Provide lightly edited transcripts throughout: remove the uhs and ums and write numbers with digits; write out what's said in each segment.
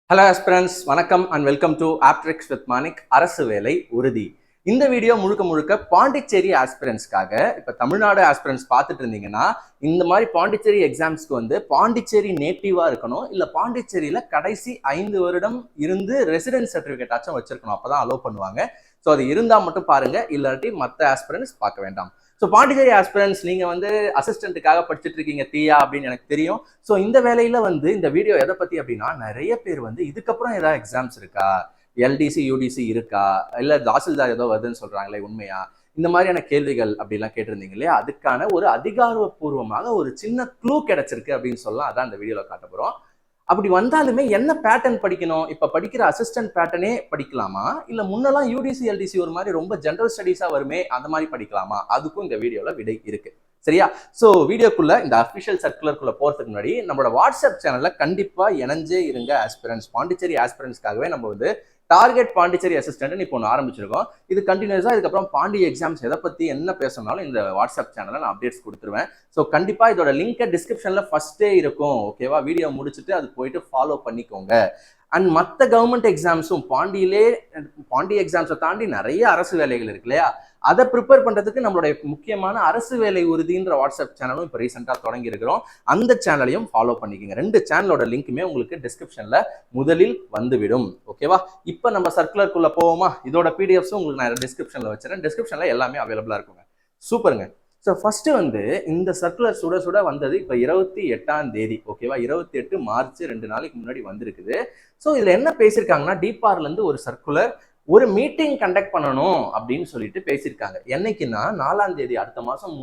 Hello aspirants, வணக்கம் and welcome to ஆப்ட்ரிக்ஸ் with Manik. அரசு வேலை உறுதி. இந்த வீடியோ முழுக்க முழுக்க பாண்டிச்சேரி ஆஸ்பிரன்ஸ்க்காக. இப்போ தமிழ்நாடு ஆஸ்பிரன்ஸ் பார்த்துட்டு இருந்தீங்கன்னா, இந்த மாதிரி பாண்டிச்சேரி எக்ஸாம்ஸ்க்கு வந்து பாண்டிச்சேரி நேட்டிவா இருக்கணும், இல்லை பாண்டிச்சேரியில கடைசி 5 வருடம் இருந்து ரெசிடென்ஸ் சர்டிஃபிகேட் ஆச்சும் வச்சிருக்கணும், அப்பதான் அலோவ் பண்ணுவாங்க. ஸோ அது இருந்தால் மட்டும் பாருங்க, இல்லாட்டி மற்ற ஆஸ்பிரன்ஸ் பார்க்க வேண்டாம். ஸோ பாண்டிச்சேரி ஆஸ்பிரன்ஸ் நீங்க வந்து அசிஸ்டன்ட்டுக்காக படிச்சுட்டு இருக்கீங்க தீயா அப்படின்னு எனக்கு தெரியும். ஸோ இந்த வேலையில வந்து இந்த வீடியோ எதை பத்தி அப்படின்னா, நிறைய பேர் வந்து இதுக்கப்புறம் ஏதாவது எக்ஸாம்ஸ் இருக்கா, எல்டிசி யூடிசி இருக்கா, இல்ல தாசில்தார் ஏதோ வருதுன்னு சொல்றாங்களே உண்மையா, இந்த மாதிரியான கேள்விகள் அப்படிலாம் கேட்டிருந்தீங்க இல்லையா, அதுக்கான ஒரு அதிகாரப்பூர்வமாக ஒரு சின்ன க்ளூ கிடைச்சிருக்கு அப்படின்னு சொல்லலாம். அதான் இந்த வீடியோல காட்ட போறோம். அப்படி வந்தாலுமே என்ன பேட்டர்ன் படிக்கணும்? இப்ப படிக்கிற அசிஸ்டன்ட் பேட்டர்னே படிக்கலாமா, இல்ல முன்னெல்லாம் யூடிசி எல்டிசி ஒரு மாதிரி ரொம்ப ஜெனரல் ஸ்டடீஸா வருமே அந்த மாதிரி படிக்கலாமா? அதுக்கும் இந்த வீடியோல விடை இருக்கு. சரியா? சோ வீடியோக்குள்ள இந்த அபிஷியல் சர்க்குலருக்குள்ள போறதுக்கு முன்னாடி நம்மளோட வாட்ஸ்அப் சேனல்ல கண்டிப்பா இணைஞ்சே இருங்க ஆஸ்பிரன்ஸ். பாண்டிச்சேரி ஆஸ்பிரன்ஸ்க்காகவே நம்ம வந்து டார்கெட் பாண்டிச்சேரி அசிஸ்டன்ட் இப்போ ஒன்று ஆரம்பிச்சிருக்கோம். இது கண்டினியூஸா இதுக்கப்புறம் பாண்டி எக்ஸாம்ஸ் எதை பத்தி என்ன பேசணும்னாலும் இந்த வாட்ஸ்அப் சேனல்ல நான் அப்டேட்ஸ் கொடுத்துருவேன். ஸோ கண்டிப்பா இதோட லிங்கை டிஸ்கிரிப்ஷன்ல ஃபர்ஸ்டே இருக்கும். ஓகேவா? வீடியோ முடிச்சுட்டு அது போயிட்டு ஃபாலோ பண்ணிக்கோங்க. அண்ட் மற்ற கவர்மெண்ட் எக்ஸாம்ஸும் பாண்டி எக்ஸாம்ஸை தாண்டி நிறைய அரசு வேலைகள் இருக்கு இல்லையா, அதை ப்ரிப்பேர் பண்றதுக்கு நம்மளுடைய முக்கியமான அரசு வேலை உறுதின்ற வாட்ஸ்அப் சேனலும் இப்போ ரீசெண்டாக தொடங்கி இருக்கிறோம். அந்த சேனலையும் ஃபாலோ பண்ணிக்கோங்க. 2 சேனலோட லிங்க்குமே உங்களுக்கு டிஸ்கிரிப்ஷன்ல முதலில் வந்துவிடும். ஓகேவா? இப்போ நம்ம சர்க்குலருக்குள்ள போவோமா? இதோட பிடிஎஃப்ஸும் உங்களுக்கு நான் டிஸ்கிரிப்ஷன்ல வச்சுறேன். டிஸ்கிரிப்ஷன்ல எல்லாமே அவைலபிளா இருக்குங்க. சூப்பருங்க. ஸோ ஃபர்ஸ்ட் வந்து இந்த சர்க்குலர் சுட சுட வந்தது இப்போ 28ஆம் தேதி. ஓகேவா? 28 மார்ச் 2 நாளைக்கு முன்னாடி வந்திருக்குது. ஸோ இதுல என்ன பேசியிருக்காங்கன்னா, டிபார்ல இருந்து ஒரு சர்க்குலர், ஒரு மீட்டிங் கண்டக்ட் பண்ணணும் அப்படின்னு சொல்லிட்டு பேசியிருக்காங்க. என்னைக்குன்னா 4ஆம் தேதி, அடுத்த மாசம்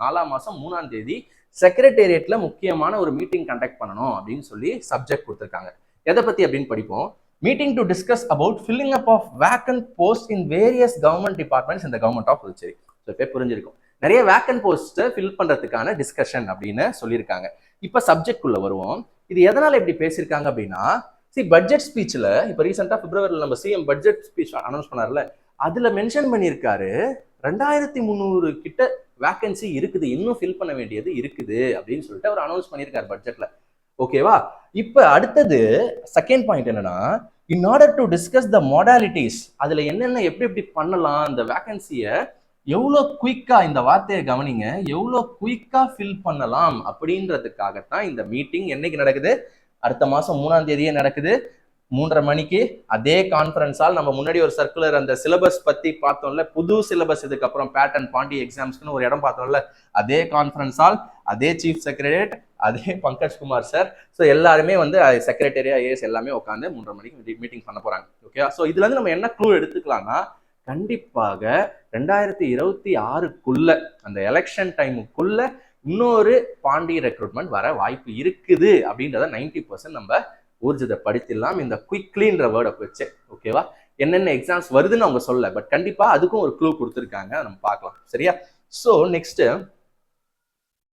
4ஆம் மாசம் 3ஆம் தேதி செக்ரட்டேரியட்ல முக்கியமான ஒரு மீட்டிங் கண்டக்ட் பண்ணணும் அப்படின்னு சொல்லி சப்ஜெக்ட் கொடுத்துருக்காங்க. எதை பத்தி அப்படின்னு படிப்போம். Meeting to discuss about filling up of vacant post in various government departments இந்த கவர்மெண்ட் ஆஃப் புதுச்சேரி. ஸோ இப்போ புரிஞ்சிருக்கும். நிறைய வேக்கன்ட் போஸ்ட்டை ஃபில் பண்றதுக்கான டிஸ்கஷன் அப்படின்னு சொல்லியிருக்காங்க. இப்போ சப்ஜெக்ட் குள்ள வருவோம். இது எதனால இப்படி பேசியிருக்காங்க அப்படின்னா, பட்ஜெட் ஸ்பீச்ல இப்போ ரீசெண்டா பிப்ரவரியில் நம்ம சிஎம் பட்ஜெட் ஸ்பீச் அனௌன்ஸ் பண்ணார்ல, அதுல மென்ஷன் பண்ணியிருக்காரு 2300 கிட்ட வேகன்சி இருக்குது, இன்னும் ஃபில் பண்ண வேண்டியது இருக்குது அப்படின்னு சொல்லிட்டு அவர் அனௌன்ஸ் பண்ணியிருக்காரு பட்ஜெட்ல. ஓகேவா? இப்ப அடுத்தது செகண்ட் பாயிண்ட் என்னன்னா, in order to discuss the மாடாலிட்டிஸ், அதுல என்னென்ன எப்படி எப்படி பண்ணலாம், அந்த வேகன்சியை எவ்வளோ குயிக்கா, இந்த வார்த்தையை கவனிங்க, எவ்வளோ குயிக்கா ஃபில் பண்ணலாம் அப்படின்றதுக்காகத்தான் இந்த மீட்டிங் என்னைக்கு நடக்குது, அடுத்த மாசம் 3ஆம் தேதியே நடக்குது. 3:30 மணிக்கு அதே கான்ஃபரன்ஸால் நம்ம முன்னாடி ஒரு சர்க்குலர் அந்த சிலபஸ் பத்தி பார்த்தோம்ல, புது சிலபஸ் இதுக்கப்புறம் பேட்டர்ன் பாண்டி எக்ஸாம்ஸ்க்குன்னு ஒரு இடம் பார்த்தோம்ல, அதே கான்ஃபரன்ஸால் அதே சீஃப் செக்ரட்டரியேட், அதே பங்கஜ்குமார் சார், ஸோ எல்லாருமே வந்து செக்ரட்டரியா ஏஎஸ் எல்லாமே உட்காந்து 3:30 மணிக்கு மீட்டிங் பண்ண போறாங்க. ஓகே, ஸோ இதுல இருந்து நம்ம என்ன க்ளூ எடுத்துக்கலாம்னா, கண்டிப்பாக 2026க்குள்ள அந்த எலெக்ஷன் டைமுக்குள்ள இன்னொரு பாண்டி ரெக்ரூட்மெண்ட் வர வாய்ப்பு இருக்குது அப்படின்றத 90% நம்ம ஊர்ஜிதப்படுத்திடலாம் இந்த குயிக்லின்ற வேர்டை வச்சு. ஓகேவா? என்னென்ன எக்ஸாம்ஸ் வருதுன்னு அவங்க சொல்ல, பட் கண்டிப்பா அதுக்கும் ஒரு க்ளூ கொடுத்துருக்காங்க, நம்ம பார்க்கலாம். சரியா? ஸோ நெக்ஸ்ட்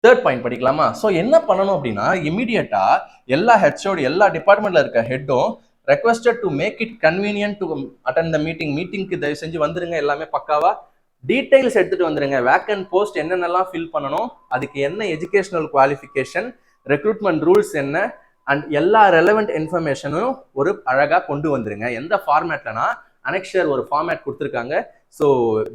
தேர்ட் பாயிண்ட் படிக்கலாமா? ஸோ என்ன பண்ணணும் அப்படின்னா, இமீடியட்டா எல்லா ஹெச்ஓடி, எல்லா டிபார்ட்மெண்ட்ல இருக்க ஹெட்டும் requested to make it convenient to attend the meeting. மீட்டிங்க்கு தயவு செஞ்சு வந்துருங்க, எல்லாமே பக்காவா டீடைல்ஸ் எடுத்துட்டு வந்துருங்க. வேக்கன்ட் போஸ்ட் என்னென்னலாம் ஃபில் பண்ணணும், அதுக்கு என்ன எஜுகேஷனல் குவாலிஃபிகேஷன், ரெக்ரூட்மெண்ட் ரூல்ஸ் என்ன, அண்ட் எல்லா ரெலவெண்ட் இன்ஃபர்மேஷனும் ஒரு அழகா கொண்டு வந்துருங்க. எந்த ஃபார்மேட்லனா, அனெக்ஷர் ஒரு ஃபார்மேட் கொடுத்துருக்காங்க. ஸோ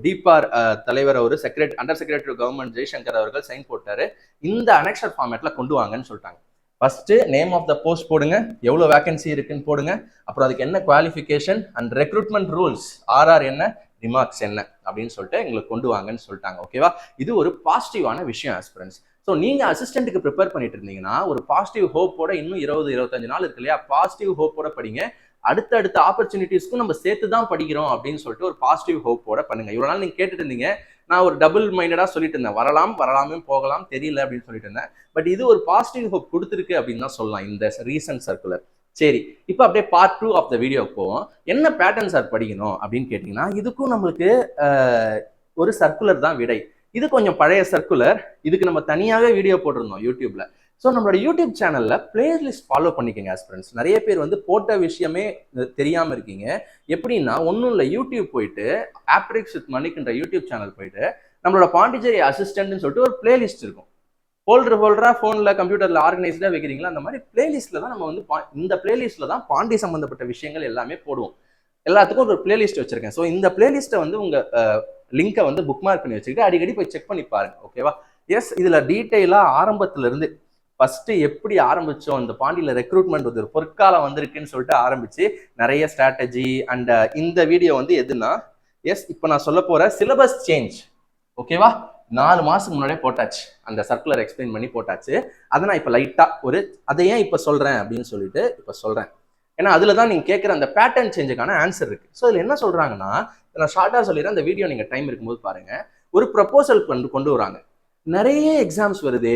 டிபார் தலைவர் அவர் அண்டர் செக்ரட்டரி கவர்மெண்ட் ஜெய்சங்கர் அவர்கள் சைன் போட்டாரு. இந்த அனெக்ஷர் ஃபார்மேட்ல கொண்டு வாங்கன்னு சொல்லிட்டாங்க. First name of the post போடுங்க, எவ்வளோ வேகன்சி இருக்குன்னு போடுங்க, அப்புறம் அதுக்கு என்ன qualification and recruitment rules, RR என்ன, ரிமார்க்ஸ் என்ன அப்படின்னு சொல்லிட்டு எங்களுக்கு கொண்டு வாங்கன்னு சொல்லிட்டாங்க. ஓகேவா? இது ஒரு பாசிட்டிவான விஷயம் ஆஸ்பிரன்ஸ். ஸோ நீங்க அசிஸ்டன்ட்டுக்கு ப்ரிப்பேர் பண்ணிட்டு இருந்தீங்கன்னா, ஒரு பாசிட்டிவ் ஹோப்போட, இன்னும் 20-25 நாள் இருக்கு இல்லையா, பாசிட்டிவ் ஹோப்போட படிங்க. அடுத்த ஆப்பர்ச்சுனிட்டிஸ்க்கும் நம்ம சேர்த்து தான் படிக்கிறோம் அப்படின்னு சொல்லிட்டு ஒரு பாசிட்டிவ் ஹோப்போட பண்ணுங்க. இவ்வளவு நாள் நீங்க கேட்டுட்டு இருந்தீங்க, நான் ஒரு டபுள் மைண்டடா சொல்லிட்டு இருந்தேன், வரலாமே போகலாம், தெரியல அப்படின்னு சொல்லிட்டு இருந்தேன். பட் இது ஒரு பாசிட்டிவ் ஹோப் கொடுத்துருக்கு அப்படின்னு தான் சொல்லலாம் இந்த ரீசன்ட் சர்க்குலர். சரி, இப்போ அப்படியே பார்ட் 2 ஆஃப் த வீடியோ போவோம். என்ன பேட்டர்ன் சார் படிக்கணும் அப்படின்னு கேட்டீங்கன்னா, இதுக்கும் நம்மளுக்கு ஒரு சர்க்குலர் தான் விடை. இது கொஞ்சம் பழைய சர்க்குலர், இதுக்கு நம்ம தனியாகவே வீடியோ போட்டிருந்தோம் யூடியூப்ல. ஸோ நம்மளோட யூடியூப் சேனல்ல பிளேலிஸ்ட் ஃபாலோ பண்ணிக்கோங்க ஆஸ்பிரன்ஸ். நிறைய பேர் வந்து போட்ட விஷயமே தெரியாம இருக்கீங்க. எப்படின்னா, ஒன்றும் இல்லை, யூடியூப் போயிட்டு ஆப்ட்ரிக்ஸ் வித் மணிக்ன்ற யூடியூப் சேனல் போயிட்டு நம்மளோட பாண்டிச்சேரி அசிஸ்டன்ட்னு சொல்லிட்டு ஒரு பிளேலிஸ்ட் இருக்கும். ஃபோல்டரா ஃபோனில் கம்ப்யூட்டரில் ஆர்கனைஸ்டாக வைக்கிறீங்களா, அந்த மாதிரி பிளேலிஸ்ட்டில் தான் நம்ம வந்து இந்த பிளேலிஸ்ட்டில் தான் பாண்டி சம்மந்தப்பட்ட விஷயங்கள் எல்லாமே போடுவோம். எல்லாத்துக்கும் ஒரு பிளேலிஸ்ட் வச்சிருக்கேன். ஸோ இந்த பிளேலிஸ்ட்டை வந்து உங்கள் லிங்கை வந்து புக் மார்க் பண்ணி வச்சுக்கிட்டு அடிக்கடி போய் செக் பண்ணி பாருங்க. ஓகேவா? எஸ், இதில் டீட்டெயிலாக ஆரம்பத்திலிருந்து ஃபர்ஸ்ட் எப்படி ஆரம்பிச்சோம், இந்த பாண்டியில் ரெக்ரூட்மெண்ட் ஒரு பொற்காலம் வந்திருக்குன்னு சொல்லிட்டு ஆரம்பிச்சு நிறைய ஸ்ட்ராட்டஜி அண்ட் இந்த வீடியோ வந்து எதுனா, எஸ் இப்போ நான் சொல்ல போற சிலபஸ் சேஞ்ச். ஓகேவா? 4 மாசத்துக்கு முன்னாடியே போட்டாச்சு, அந்த சர்க்குலர் எக்ஸ்பிளைன் பண்ணி போட்டாச்சு. அதை நான் இப்போ லைட்டா அதை ஏன் இப்போ சொல்றேன் அப்படின்னு சொல்லிட்டு இப்போ சொல்றேன். ஏன்னா அதுல தான் நீங்க கேட்குற அந்த பேட்டர்ன் சேஞ்சுக்கான ஆன்சர் இருக்கு. ஸோ இதுல என்ன சொல்றாங்கன்னா, நான் ஷார்ட்டா சொல்லிடுறேன், அந்த வீடியோ நீங்க டைம் இருக்கும்போது பாருங்க. ஒரு ப்ரப்போசல் கொண்டு வராங்க. நிறைய எக்ஸாம்ஸ் வருது,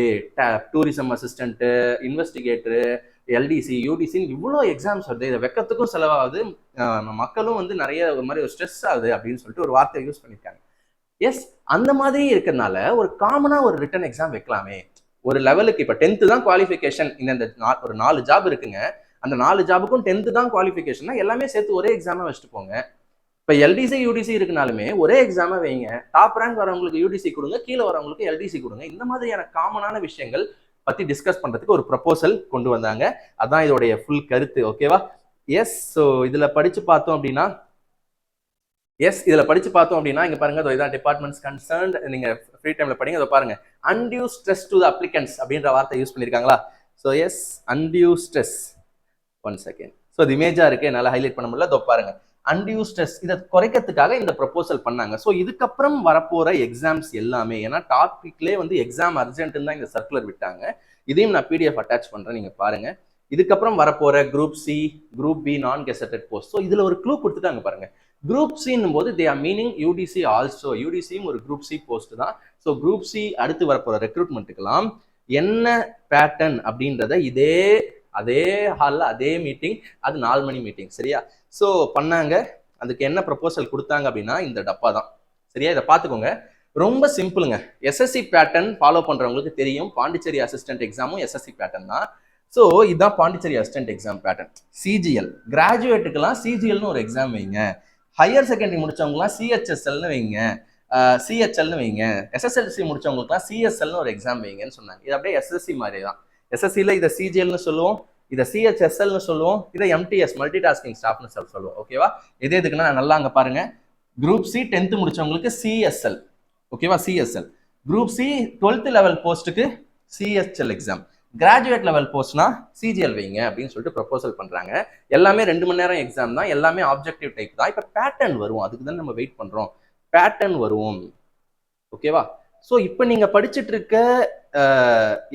டூரிசம் அசிஸ்டன்ட், இன்வெஸ்டிகேட்டரு, எல்டிசி, யூடிசின்னு இவ்வளோ எக்ஸாம்ஸ் வருது, இதை வெக்கத்துக்கும் செலவாகுது, மக்களும் வந்து நிறைய ஒரு மாதிரி ஒரு ஸ்ட்ரெஸ் ஆகுது அப்படின்னு சொல்லிட்டு ஒரு வார்த்தையை யூஸ் பண்ணியிருக்காங்க. எஸ், அந்த மாதிரி இருக்கிறதுனால ஒரு காமனா ஒரு ரிட்டன் எக்ஸாம் வைக்கலாமே. ஒரு லெவலுக்கு இப்போ 10th தான் குவாலிஃபிகேஷன், இந்த ஒரு 4 ஜாப் இருக்குங்க, அந்த 4 ஜாபுக்கும் 10th தான் குவாலிஃபிகேஷன், எல்லாமே சேர்த்து ஒரே எக்ஸாமா வச்சுட்டு போங்க. இப்போ எல்டிசி யூடிசி இருக்குனாலுமே ஒரே எக்ஸாமா வைங்க. டாப் ரேங்க் வரவங்களுக்கு யூடிசி கொடுங்க, கீழே வரவங்களுக்கு எல்டிசி கொடுங்க. இந்த மாதிரியான காமனான விஷயங்கள் பத்தி டிஸ்கஸ் பண்றதுக்கு ஒரு ப்ரப்போசல் கொண்டு வந்தாங்க. அதான் இதோடைய ஃபுல் கருத்து. ஓகேவா? எஸ், ஸோ இதுல படிச்சு பார்த்தோம் அப்படின்னா, இங்க பாருங்க, இதான் டிபார்ட்மெண்ட்ஸ் கன்சர்ன்ட். நீங்க ஃப்ரீ டைம்ல படிங்க. அதை பாருங்க, undue stress to the applicants அப்படின்ற வார்த்தை யூஸ் பண்ணிருக்காங்களா? So yes, undue stress. 1 second. So இது இமேஜா இருக்கு, என்னால் ஹைலைட் பண்ண முடியல. பாருங்க, அன்டியூ ஸ்ட்ரெஸ், இதை குறைக்கிறதுக்காக இந்த ப்ரப்போசல் பண்ணாங்க. ஸோ இதுக்கப்புறம் வரப்போற எக்ஸாம்ஸ் எல்லாமே, ஏன்னா டாபிக்லேயே வந்து எக்ஸாம் அர்ஜென்ட்னு தான் இந்த சர்க்குலர் விட்டாங்க. இதையும் நான் பிடிஎஃப் அட்டாச் பண்றேன், நீங்க பாருங்க. இதுக்கப்புறம் வரப்போற group C, group B, non gazetted post. So இதுல ஒரு க்ளூ கொடுத்துட்டாங்க பாருங்க. குரூப் சின்னும் போது they are meaning UDC also. யூடிசியும் ஒரு குரூப் சி போஸ்ட் தான். ஸோ குரூப் சி அடுத்து வரப்போற ரெக்ரூட்மெண்ட்டுக்கெல்லாம் என்ன பேட்டர்ன் அப்படின்றத அதே ஹாலில் அதே மீட்டிங், அது 4 மணி மீட்டிங், சரியா? ஸோ பண்ணாங்க. அதுக்கு என்ன ப்ரப்போசல் கொடுத்தாங்க அப்படின்னா இந்த டப்பா தான், சரியா? இதை பார்த்துக்கோங்க, ரொம்ப சிம்பிளுங்க. எஸ்எஸ்சி பேட்டர்ன் ஃபாலோ பண்றவங்களுக்கு தெரியும், பாண்டிச்சேரி அசிஸ்டன்ட் எக்ஸாமும் எஸ்எஸ்சி பேட்டர்ன் தான். ஸோ இதுதான் Pondicherry assistant exam pattern. CGL கிராஜுவேட்டுக்கெல்லாம் சிஜிஎல்னு ஒரு எக்ஸாம் வைங்க, ஹையர் செகண்டரி முடிச்சவங்கலாம் சிஹெச்எஸ்எல்னு வைங்க, சிஹெச்எல்னு வைங்க, எஸ்எஸ்எல்சி முடிச்சவங்களுக்குலாம் சிஎஸ்எல்னு ஒரு எக்ஸாம் வைங்கன்னு சொன்னாங்க. இது அப்படியே எஸ்எஸ்சி மாதிரி தான். எஸ்எஸ்சியில் இதை சிஜிஎல்னு சொல்லுவோம், இதை சிஹெச்எஸ்எல்னு சொல்லுவோம், இதை எம்டிஎஸ் மல்டி டாஸ்கிங் ஸ்டாஃப்னு சொல்லுவோம். ஓகேவா? எதுக்குன்னா நல்லா அங்கே பாருங்க, குரூப் சி 10th முடிச்சவங்களுக்கு சிஎஸ்எல். ஓகேவா? CSL. Group C 12th level போஸ்ட்டுக்கு சிஎஸ்எல் எக்ஸாம். கிராஜுவேட் லெவல் போஸ்ட்னா சிஜிஎல் வைங்க அப்படின்னு சொல்லிட்டு ப்ரப்போசல் பண்றாங்க. எல்லாமே 2 மணி நேரம் எக்ஸாம் தான், எல்லாமே ஆப்ஜெக்டிவ் டைப் தான். இப்போ பேட்டர்ன் வரும், அதுக்கு தான் நம்ம வெயிட் பண்றோம். பேட்டர்ன் வரும். ஓகேவா? ஸோ இப்போ நீங்க படிச்சுட்டு இருக்க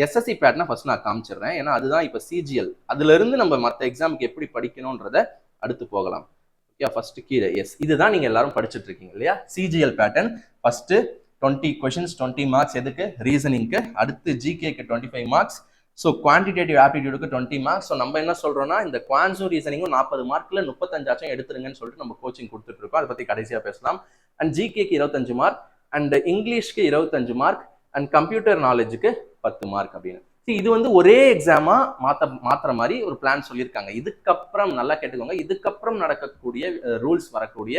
எஸ்எஸ்சி பேட்டர்னை ஃபர்ஸ்ட் நான் காமிச்சிடுறேன், ஏன்னா அதுதான் இப்போ சிஜிஎல். அதுல இருந்து நம்ம மற்ற எக்ஸாமுக்கு எப்படி படிக்கணும்ன்றத அடுத்து போகலாம். ஓகே, ஃபர்ஸ்ட் கீழே எஸ், இதுதான் நீங்க எல்லாரும் படிச்சுட்டு இருக்கீங்க இல்லையா? CGL pattern. First 20 questions, 20 marks. எதுக்கு? ரீசனிங்க்கு. அடுத்து ஜிகேக்கு 25 மார்க்ஸ். ஸோ குவான்டிடேட்டிவ் ஆப்டிடியூடுக்கு 20 மார்க்ஸ். ஸோ நம்ம என்ன சொல்றோம்னா, இந்த குவான்ஸும் ரீசனிங்கும் 40 மார்க்ல 35 எடுத்துருங்கன்னு சொல்லிட்டு நம்ம கோச்சிங் கொடுத்துட்டு இருக்கோம். அதை பத்தி கடைசியா பேசலாம். அண்ட் ஜிகேக்கு 25 மார்க், அண்ட் இங்கிலீஷ்க்கு 25 மார்க், அண்ட் கம்ப்யூட்டர் நாலேஜுக்கு 10 மார்க் அப்படின்னு. இது வந்து ஒரே எக்ஸாமா மாத்துற மாதிரி ஒரு பிளான் சொல்லியிருக்காங்க. இதுக்கப்புறம் நல்லா கேட்டுக்கோங்க, இதுக்கப்புறம் நடக்கக்கூடிய ரூல்ஸ் வரக்கூடிய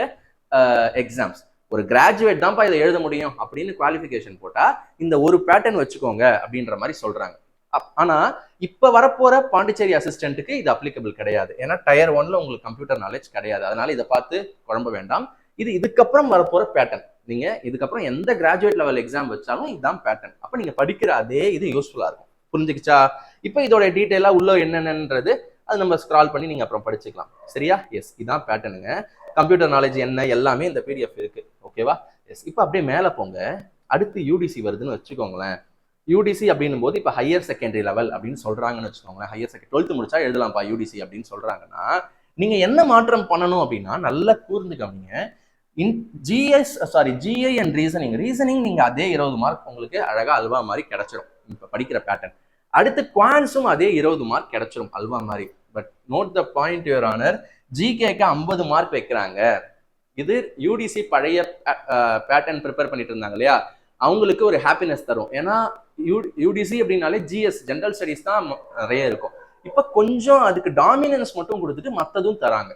எக்ஸாம்ஸ், ஒரு கிராஜுவேட் தான்ப்பா இதை எழுத முடியும் அப்படின்னு குவாலிஃபிகேஷன் போட்டா இந்த ஒரு பேட்டர்ன் வச்சுக்கோங்க அப்படின்ற மாதிரி சொல்றாங்க. ஆனா இப்ப வரப்போற பாண்டிச்சேரி அசிஸ்டன்ட்டுக்கு இது அப்ளிகபிள் கிடையாது, ஏன்னா டயர் 1ல உங்களுக்கு கம்ப்யூட்டர் நாலேஜ் கிடையாது. அதனால இதை பார்த்து குழம்ப வேண்டாம். இதுக்கப்புறம் வரப்போற பேட்டர்ன். நீங்க இதுக்கப்புறம் எந்த கிராஜுவேட் லெவல் எக்ஸாம் வச்சாலும் இதுதான் பேட்டர்ன். அப்ப நீங்க படிக்கிற அதே இது யூஸ்ஃபுல்லா இருக்கும். புரிஞ்சுக்கிச்சா? இப்ப இதோட டீட்டெயிலா உள்ள என்னென்னன்றது அது நம்ம ஸ்க்ரால் பண்ணி நீங்க அப்புறம் படிச்சுக்கலாம். சரியா? எஸ், இதான் பேட்டர்னுங்க. கம்ப்யூட்டர் நாலேஜ் என்ன எல்லாமே இந்த பிடிஎஃப் இருக்கு. ஓகேவா? எஸ். இப்ப அப்படியே மேல போங்க. அடுத்து யூடிசி வருதுன்னு வச்சுக்கோங்களேன். யூடிசி அப்படின்னும் போது இப்ப ஹையர் செகண்டரி லெவல் அப்படின்னு சொல்றாங்கன்னு வச்சுக்கோங்களேன். ஹையர் செகண்டரி 12th முடிச்சா எழுதலாம்ப்பா யூடிசி அப்படின்னு சொல்றாங்கன்னா, நீங்க என்ன மாற்றம் பண்ணணும் அப்படின்னா, நல்லா கூர்ந்து கவனிங்க. ஜிஐ அண்ட் ரீசனிங் நீங்க அதே 20 மார்க் உங்களுக்கு அழகா அல்வா மாதிரி கிடைச்சிடும் இப்ப படிக்கிற பேட்டர்ன். அடுத்து குவான்ஸும் அதே 20 மார்க் கிடைச்சிடும் அல்வா மாதிரி. But note the point your honour, ஜிகேக்கு 50 மார்க் வைக்கிறாங்க. இது யூடிசி பழைய பேட்டர்ன் ப்ரிப்பேர் பண்ணிட்டு இருந்தாங்க இல்லையா, அவங்களுக்கு ஒரு ஹாப்பினஸ் தரும். ஏன்னா யூடிசி அப்படின்னாலே ஜிஎஸ் ஜெனரல் ஸ்டடிஸ் தான் நிறைய இருக்கும். இப்ப கொஞ்சம் அதுக்கு டாமினன்ஸ் மட்டும் கொடுத்துட்டு மற்றதும் தராங்க.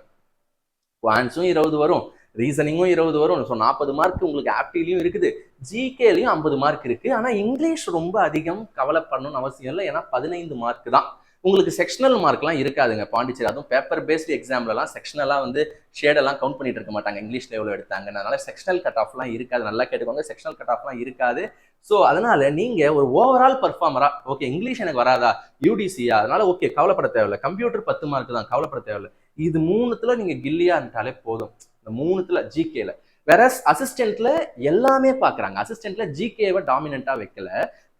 குவான்ஸும் 20 வரும், ரீசனிங்கும் 20 வரும். ஸோ 40 மார்க் உங்களுக்கு ஆப்டிலையும் இருக்குது, ஜிகேலையும் 50 மார்க் இருக்கு. ஆனால் இங்கிலீஷ் ரொம்ப அதிகம் கவலைப்படணும்னு அவசியம் இல்லை, ஏன்னா 15 மார்க் தான். உங்களுக்கு செக்ஷனல் மார்க்லாம் இருக்காதுங்க பாண்டிச்சேரி. அதுவும் பேப்பர் பேஸ்டு எக்ஸாம்லலாம் செக்ஷனலாக வந்து ஷேடெல்லாம் கவுண்ட் பண்ணிட்டு இருக்க மாட்டாங்க இங்கிலீஷ் லெவலில் எடுத்தாங்க. அதனால செக்ஷனல் கட் ஆஃப்லாம் இருக்காது. நல்லா கேட்டுக்கோங்க, செக்ஷனல் கட் ஆஃப்லாம் இருக்காது. ஸோ அதனால நீங்க ஒரு ஓவரால் பர்ஃபார்மரா, ஓகே இங்கிலீஷ் எனக்கு வராதா, யூடிசியா, அதனால ஓகே கவலைப்பட தேவையில்லை. கம்ப்யூட்டர் 10 மார்க் தான், கவலைப்பட தேவையில்லை. இது 3த்துல நீங்க கில்லியா இருந்தாலே போதும். இந்த 3த்துல ஜிகேல வேற அசிஸ்டன்ட்ல எல்லாமே பாக்குறாங்க. அசிஸ்டன்ட்ல ஜிகேவை டாமினண்டா வைக்கல,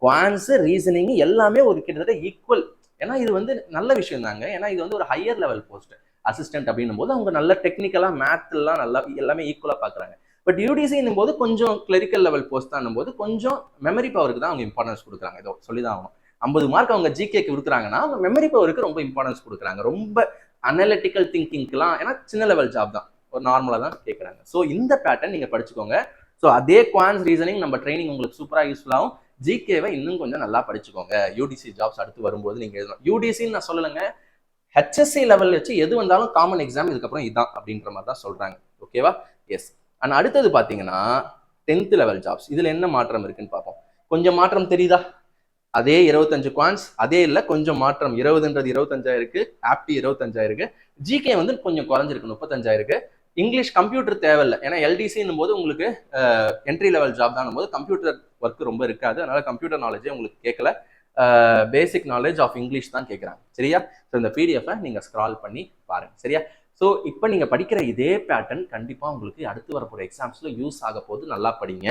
குவான்ஸ் ரீசனிங் எல்லாமே ஒரு கிட்டத்தட்ட ஈக்குவல். ஏன்னா இது வந்து நல்ல விஷயம் தாங்க. ஏன்னா இது வந்து ஒரு ஹையர் லெவல் போஸ்ட் அசிஸ்டன்ட் அப்படின்னும் போது அவங்க நல்ல டெக்னிக்கலா மேத்லாம் நல்லா எல்லாமே ஈக்குவலா பாக்குறாங்க. பட் யூடிசின்னும் போது கொஞ்சம் கிளரிக்கல் லெவல் போஸ்ட் தான் போது கொஞ்சம் மெமரி பவருக்கு தான் அவங்க இம்பார்ட்டன்ஸ் கொடுக்குறாங்க. ஏதோ சொல்லிதான் ஆகணும். 50 மார்க் அவங்க ஜிகேக்கு கொடுக்குறாங்கன்னா அவங்க மெமரி பவருக்கு ரொம்ப இம்பார்ட்டன்ஸ் கொடுக்குறாங்க. ரொம்ப அனலிட்டிக்கல் திங்கிங்லாம், ஏன்னா சின்ன லெவல் ஜாப் தான், ஒரு நார்மலா தான் கேட்குறாங்க. ஸோ இந்த பேட்டர்ன் நீங்க படிச்சுக்கோங்க. ஸோ அதே குவான்ஸ் ரீசனிங் நம்ம ட்ரைனிங் உங்களுக்கு சூப்பராக யூஸ்ஃபுல் ஆகும். ஜிகேவை இன்னும் கொஞ்சம் நல்லா படிச்சுக்கோங்க. யூடிசி ஜாப்ஸ் அடுத்து வரும்போது நீங்க எழுதணும். யூடிசின்னு நான் சொல்லலைங்க, ஹெச்எஸ்சி லெவல் வச்சு எது வந்தாலும் காமன் எக்ஸாம் இதுக்கப்புறம் இதுதான் அப்படின்ற மாதிரி தான் சொல்றாங்க. ஓகேவா? எஸ். அண்ட் அடுத்தது பாத்தீங்கன்னா 10th லெவல் ஜாப்ஸ். இதுல என்ன மாற்றம் இருக்குன்னு பார்ப்போம். கொஞ்சம் மாற்றம் தெரியுதா? அதே 25 குவான்ஸ், அதே இல்லை கொஞ்சம் மாற்றம். 20ன்றது 25 இருக்கு, ஆப்டி 25 இருக்கு, ஜிகே வந்து கொஞ்சம் குறைஞ்சிருக்கு 35 இருக்கு. இங்கிலீஷ் கம்ப்யூட்டர் தேவையில்லை, ஏன்னா எல்டிசின்னும் போது உங்களுக்கு என்ட்ரி லெவல் ஜாப் தான் போது கம்ப்யூட்டர் ஒர்க் ரொம்ப இருக்காது. அதனால கம்ப்யூட்டர் நாலேஜே உங்களுக்கு கேட்கல, பேசிக் நாலேஜ் ஆஃப் இங்கிலீஷ் தான் கேட்குறாங்க. சரியா? ஸோ இந்த பிடிஎஃபை நீங்க ஸ்க்ரால் பண்ணி பாருங்க. சரியா? ஸோ இப்போ நீங்க படிக்கிற இதே பேட்டர்ன் கண்டிப்பா உங்களுக்கு அடுத்து வரப்போற எக்ஸாம்ஸ்ல யூஸ் ஆக போது. நல்லா படிங்க.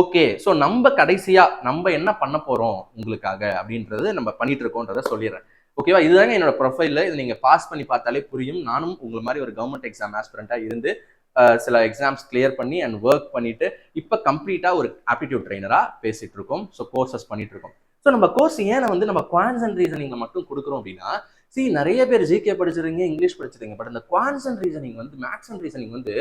ஓகே, ஸோ நம்ம கடைசியா நம்ம என்ன பண்ண போறோம் உங்களுக்காக அப்படின்றது நம்ம பண்ணிட்டு இருக்கோன்றத சொல்லிடுறேன். ஓகேவா? இதுதாங்க என்னோட ப்ரொஃபைல். இது நீங்க பாஸ் பண்ணி பார்த்தாலே புரியும். நானும் உங்களை மாதிரி ஒரு கவர்மெண்ட் எக்ஸாம் ஆஸ்பிரண்டா இருந்து சில எக்ஸாம்ஸ் கிளியர் பண்ணி அண்ட் ஒர்க் பண்ணிட்டு இப்போ கம்ப்ளீட்டா ஒரு ஆப்டிடியூட் ட்ரைனரா பேசிட்டு இருக்கோம். ஸோ கோர்சஸ் பண்ணிட்டு இருக்கோம். ஸோ நம்ம கோர்ஸ் ஏன் வந்து நம்ம குவான்ஸ் அண்ட் ரீசனிங்ல மட்டும் கொடுக்குறோம் அப்படின்னா, நிறைய பேர் ஜிகே படிச்சிருங்க, இங்கிலீஷ் படிச்சிருங்க, பட் அந்த குவான்ஸ் அண்ட் ரீசனிங் வந்து மேக்ஸ் அண்ட் ரீசனிங் வந்து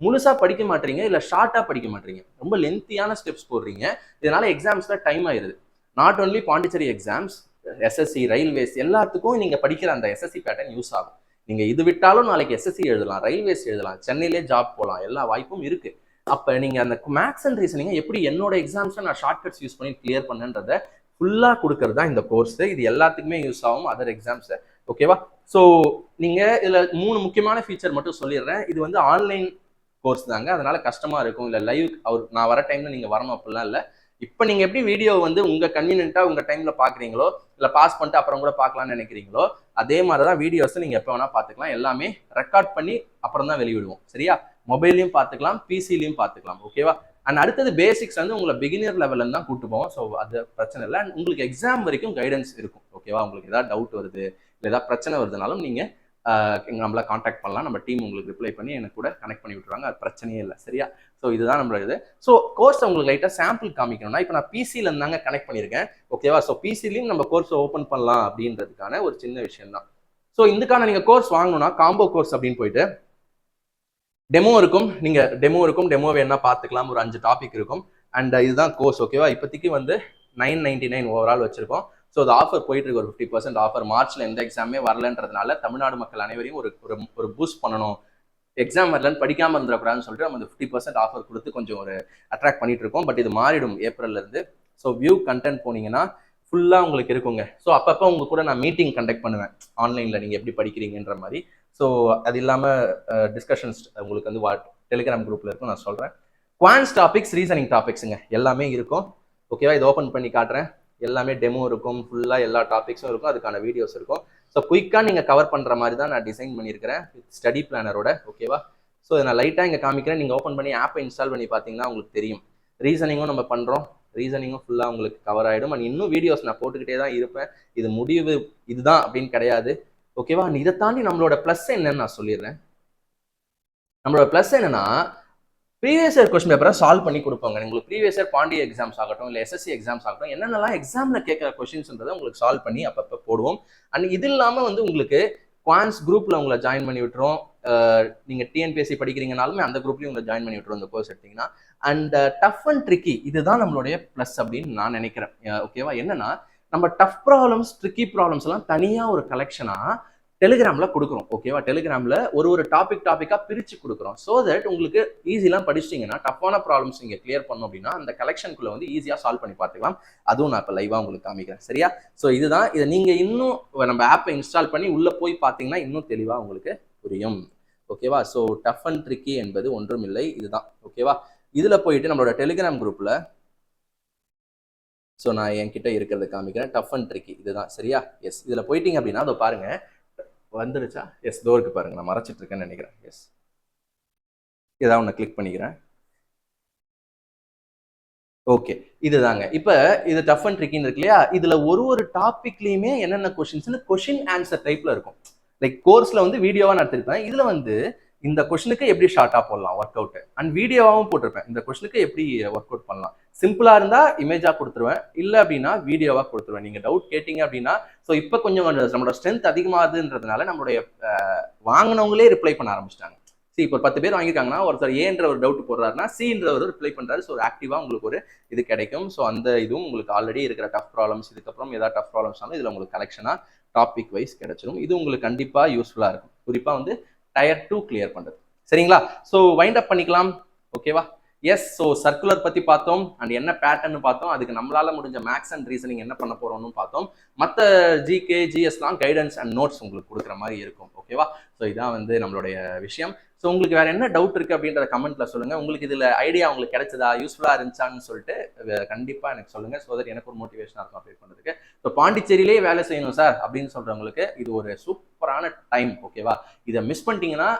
முழுசா படிக்க மாட்டீங்க, இல்ல ஷார்ட்டா படிக்க மாட்டீங்க, ரொம்ப லென்த்தியான ஸ்டெப்ஸ் போடுறீங்க. இதனால எக்ஸாம்ஸ்ல டைம் ஆயிருது. Not only Pondicherry exams, SSC, railways எல்லாத்துக்கும் நீங்க படிக்கிற அந்த எஸ்எஸ்சி பேட்டர்ன் யூஸ் ஆகும். நீங்க இது விட்டாலும் நாளைக்கு எஸ்எஸ்சி எழுதலாம், ரயில்வேஸ் எழுதலாம், சென்னையிலே ஜாப் போகலாம், எல்லா வாய்ப்பும் இருக்கு. அப்ப நீங்க அந்த மேக்ஸ் அண்ட் ரீசனிங் எப்படி என்னோட எக்ஸாம்ஸ்ல நான் ஷார்ட்கட்ஸ் யூஸ் பண்ணி கிளியர் பண்ணன்றத ஃபுல்லா கொடுக்கறது தான் இந்த கோர்ஸ். இது எல்லாத்துக்குமே யூஸ் ஆகும் அதர் எக்ஸாம்ஸ். ஓகேவா? ஸோ நீங்க இதுல 3 முக்கியமான ஃபீச்சர் மட்டும் சொல்லிடுறேன். இது வந்து ஆன்லைன் கோர்ஸ் தாங்க, அதனால கஷ்டமா இருக்கும். இல்ல லைவ் நான் வர டைம்ல நீங்க வரணும் அப்படிலாம் இல்லை. இப்போ நீங்க எப்படி வீடியோ வந்து உங்க கன்வீனியன்ட்டா உங்க டைம்ல பாக்குறீங்களோ, இல்ல பாஸ் பண்ணிட்டு அப்புறம் கூட பார்க்கலாம்னு நினைக்கிறீங்களோ, அதே மாதிரிதான் வீடியோஸ் நீங்க எப்போ வேணா பார்த்துக்கலாம். எல்லாமே ரெக்கார்ட் பண்ணி அப்புறம் தான் வெளியிடுவோம். சரியா? மொபைல்லையும் பார்த்துக்கலாம், பிசிலையும் பார்த்துக்கலாம். ஓகேவா? அண்ட் அடுத்தது பேசிக்ஸ் வந்து உங்களை பிகினியர் லெவல்ல தான் கூட்டு போவோம். ஸோ அது பிரச்சனை இல்லை. அண்ட் உங்களுக்கு எக்ஸாம் வரைக்கும் கைடன்ஸ் இருக்கும். ஓகேவா? உங்களுக்கு ஏதாவது டவுட் வருது, இல்லை ஏதாவது பிரச்சனை வருதுனாலும் நீங்க நம்மள காண்டாக்ட் பண்ணலாம். நம்ம டீம் உங்களுக்கு ரிப்ளை பண்ணி எனக்கு கூட கனெக்ட் பண்ணி விட்டுருவாங்க. அது பிரச்சனையே இல்லை. சரியா? ஸோ இதுதான் நம்மளோட இது. ஸோ கோர்ஸ் உங்களுக்கு லைட்டாக சாம்பிள் காமிக்கணும்னா, இப்போ நான் பிசில இருந்தாங்க கனெக்ட் பண்ணியிருக்கேன். ஓகேவா? ஸோ பிசிலையும் நம்ம கோர்ஸ் ஓப்பன் பண்ணலாம் அப்படின்றதுக்கான ஒரு சின்ன விஷயம் தான். ஸோ இதுக்கான நீங்க கோர்ஸ் வாங்கணும்னா காம்போ கோர்ஸ் அப்படின்னு போயிட்டு டெமோ இருக்கும். நீங்க டெமோ இருக்கும், டெமோ வேணா பார்த்துக்கலாம். ஒரு 5 டாபிக் இருக்கும். அண்ட் இதுதான் கோர்ஸ். ஓகேவா? இப்போதைக்கு வந்து 999 ஓவரால் வச்சிருக்கோம். ஸோ அது ஆஃபர் போயிட்டு இருக்கு, ஒரு 50% ஆஃபர். மார்ச்ல எந்த எக்ஸாமே வரலன்றதுனால தமிழ்நாடு மக்கள் அனைவரையும் ஒரு பூஸ்ட் பண்ணணும், எக்ஸாம் வரலன்னு படிக்காம இருந்துடக்கூடாதுன்னு சொல்லிட்டு நம்ம 50% ஆஃபர் கொடுத்து கொஞ்சம் ஒரு அட்ராக்ட் பண்ணிட்டு இருக்கோம். பட் இது மாறிடும் ஏப்ரல்ல இருந்து. ஸோ வியூ கண்டென்ட் போனீங்கன்னா ஃபுல்லா உங்களுக்கு இருக்குங்க. ஸோ அப்பப்போ உங்க கூட நான் மீட்டிங் கண்டக்ட் பண்ணுவேன் ஆன்லைன்ல, நீங்க எப்படி படிக்கிறீங்கன்ற மாதிரி. ஸோ அது இல்லாமல் டிஸ்கஷன்ஸ் உங்களுக்கு வந்து டெலிகிராம் குரூப்ல இருக்கும், நான் சொல்றேன். குவான்ஸ் டாபிக்ஸ், ரீசனிங் டாபிக்ஸுங்க எல்லாமே இருக்கும். ஓகேவா? இது ஓப்பன் பண்ணி காட்டுறேன். எல்லாமே டெமோ இருக்கும், ஃபுல்லா எல்லா டாபிக்ஸும் இருக்கும், அதுக்கான வீடியோஸ் இருக்கும். ஸோ குயிக்காக நீங்க கவர் பண்ற மாதிரி தான் நான் டிசைன் பண்ணியிருக்கிறேன் ஸ்டடி பிளானரோட. ஓகேவா? ஸோ இதை நான் லைட்டாக இங்கே காமிக்கிறேன். நீங்க ஓப்பன் பண்ணி ஆப்பை இன்ஸ்டால் பண்ணி பார்த்தீங்கன்னா உங்களுக்கு தெரியும். ரீசனிங்கும் நம்ம பண்றோம், ரீசனிங்கும் ஃபுல்லாக உங்களுக்கு கவர் ஆகிடும். அண்ட் இன்னும் வீடியோஸ் நான் போட்டுக்கிட்டே தான் இருப்பேன். இது முடிவு இதுதான் அப்படின்னு கிடையாது. ஓகேவா? இதை தாண்டி நம்மளோட பிளஸ் என்னன்னு நான் சொல்லிடுறேன். நம்மளோட பிளஸ் என்னன்னா, ப்ரீவியஸ் இயர் கொஸ்டின் பேப்பரை சால்வ் பண்ணி கொடுப்பாங்க. உங்களுக்கு ப்ரீவியஸ் இயர் பாண்டி எக்ஸாம்ஸ் ஆகட்டும், இல்லை எஸ்எஸ்சி எக்ஸாம்ஸ் ஆகட்டும், என்னென்னலாம் எக்ஸாம்ல கேட்குற கொஸ்டின்ஸ்ன்றதை உங்களுக்கு சால்வ் பண்ணி அப்பப்போ போடுவோம். அண்ட் இது இல்லாமல் வந்து உங்களுக்கு குவான்ஸ் குரூப்ல உங்களை ஜாயின் பண்ணி விட்டுரும். நீங்க டிஎன்பிஎஸ்சி படிக்கிறீங்கனாலுமே அந்த குரூப்லயும் உங்களை ஜாயின் பண்ணி விட்டுரும் இந்த கோர்ஸ் எடுத்தீங்கன்னா. அண்ட் டஃப் அண்ட் ட்ரிக்கி, இதுதான் நம்மளுடைய பிளஸ் அப்படின்னு நான் நினைக்கிறேன். ஓகேவா? என்னன்னா நம்ம டஃப் ப்ராப்ளம்ஸ், ட்ரிக்கி ப்ராப்ளம்ஸ் எல்லாம் தனியா ஒரு கலெக்ஷனா டெலிகிராம்ல கொடுக்குறோம். ஓகேவா? டெலிகிராம்ல ஒரு டாபிக்கா பிரிச்சு கொடுக்குறோம். ஸோ தட் உங்களுக்கு ஈஸிலாம் படிச்சிட்டிங்கன்னா டஃப்பான ப்ராப்ளம்ஸ் நீங்க கிளியர் பண்ணணும் அப்படின்னா அந்த கலெக்ஷனுக்குள்ள வந்து ஈஸியா சால்வ் பண்ணி பார்த்துக்கலாம். அதுவும் நான் இப்போ லைவா உங்களுக்கு காமிக்கிறேன். சரியா? ஸோ இதுதான். இதை நீங்க இன்னும் நம்ம ஆப்பை இன்ஸ்டால் பண்ணி உள்ள போய் பார்த்தீங்கன்னா இன்னும் தெளிவா உங்களுக்கு புரியும். ஓகேவா? ஸோ டஃப் அண்ட் ட்ரிக்கி என்பது ஒன்றும் இல்லை, இதுதான். ஓகேவா? இதுல போயிட்டு நம்மளோட டெலிகிராம் குரூப்ல ஸோ நான் என்கிட்ட இருக்கிறத காமிக்கிறேன். டஃப் அண்ட் ட்ரிக்கி இதுதான். சரியா? எஸ். இதுல போயிட்டீங்க அப்படின்னா அதை பாருங்க வந்துருச்சா? எஸ், டோருக்கு பாருங்க. நான் மறைச்சிட்டு இருக்கேன்னு நினைக்கிறேன். எஸ், ஏதாவது ஒன்று கிளிக் பண்ணிக்கிறேன். ஓகே, இதுதாங்க. இப்ப இது டஃப் அண்ட் ட்ரிக்கின்னு இருக்கு இல்லையா? இதுல ஒரு டாபிக்லயுமே என்னென்ன கொஸ்டின்ஸ்னு கொஸ்டின் ஆன்சர் டைப்ல இருக்கும். லைக் கோர்ஸ்ல வந்து வீடியோவா நடத்திருப்பேன். இதுல வந்து இந்த கொஸ்டினுக்கு எப்படி ஷார்ட்டா போடலாம் ஒர்க் அவுட் அண்ட் வீடியோவாகவும் போட்டிருப்பேன். இந்த கொஸ்டினுக்கு எப்படி ஒர்க் அவுட் பண்ணலாம். சிம்பிளா இருந்தா இமேஜா கொடுத்துருவேன், இல்ல அப்படின்னா வீடியோவா கொடுத்துருவேன். நீங்க டவுட் கேட்டீங்க அப்படின்னா ஸோ இப்போ கொஞ்சம் நம்மளோட ஸ்ட்ரென்த் அதிகமாகுதுன்றதுனால நம்மளுடைய வாங்கினவங்களே ரிப்ளை பண்ண ஆரம்பிச்சிட்டாங்க. சி இப்போ 10 பேர் வாங்கியிருக்காங்கன்னா ஒருத்தர் ஏன்ற ஒரு டவுட் போடுறாருன்னா சின்ற ஒரு ரிப்ளை பண்றாரு. ஸோ ஒரு ஆக்டிவா உங்களுக்கு ஒரு இது கிடைக்கும். ஸோ அந்த இதுவும் உங்களுக்கு ஆல்ரெடி இருக்கிற டஃப் ப்ராப்ளம்ஸ் இதுக்கப்புறம் ஏதாவது டஃப் ப்ராப்ளம்ஸ்னாலும் இதுல உங்களுக்கு கலெக்ஷனா டாபிக் வைஸ் கிடைச்சிடும். இது உங்களுக்கு கண்டிப்பா யூஸ்ஃபுல்லா இருக்கும். குறிப்பா வந்து டயர் 2 கிளியர் பண்றது. சரிங்களா? ஸோ வைண்ட் அப் பண்ணிக்கலாம். ஓகேவா? எஸ். ஸோ சர்க்குலர் பத்தி பார்த்தோம் அண்ட் என்ன பேட்டர்ன் பார்த்தோம். அதுக்கு நம்மளால முடிஞ்ச மேக்ஸ் அண்ட் ரீசனிங் என்ன பண்ண போறோம்னு பார்த்தோம். மற்ற ஜிகே ஜிஎஸ்லாம் கைடன்ஸ் அண்ட் நோட்ஸ் உங்களுக்கு கொடுக்குற மாதிரி இருக்கும். ஓகேவா? ஸோ இதான் வந்து நம்மளுடைய விஷயம். ஸோ உங்களுக்கு வேற என்ன டவுட் இருக்கு அப்படின்றத கமெண்ட்ல சொல்லுங்க. உங்களுக்கு இதுல ஐடியா உங்களுக்கு கிடைச்சதா, யூஸ்ஃபுல்லா இருந்துச்சான்னு சொல்லிட்டு கண்டிப்பா எனக்கு சொல்லுங்க. ஸோ தட் எனக்கு ஒரு மோட்டிவேஷனா இருக்கும் அப்டேட் பண்றதுக்கு. ஸோ பாண்டிச்சேரியிலேயே வேலை செய்யணும் சார் அப்படின்னு சொல்றவங்களுக்கு இது ஒரு சூப்பரான டைம். ஓகேவா? இதை மிஸ் பண்ணிட்டீங்கன்னா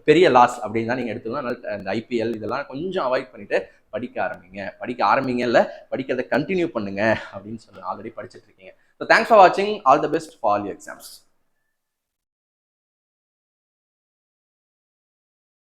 பெரிய லாஸ் அப்படின்னு தான் நீங்க எடுத்துக்கணும். அதனால இந்த ஐபிஎல் இதெல்லாம் கொஞ்சம் அவாய்ட் பண்ணிட்டு படிக்க ஆரம்பிங்க இல்ல படிக்கிறதை கண்டினியூ பண்ணுங்க அப்படின்னு சொல்லி ஆல்ரெடி படிச்சுட்டு இருக்கீங்க. ஸோ தேங்க்ஸ் ஃபார் வாட்சிங். All the best for all your exams.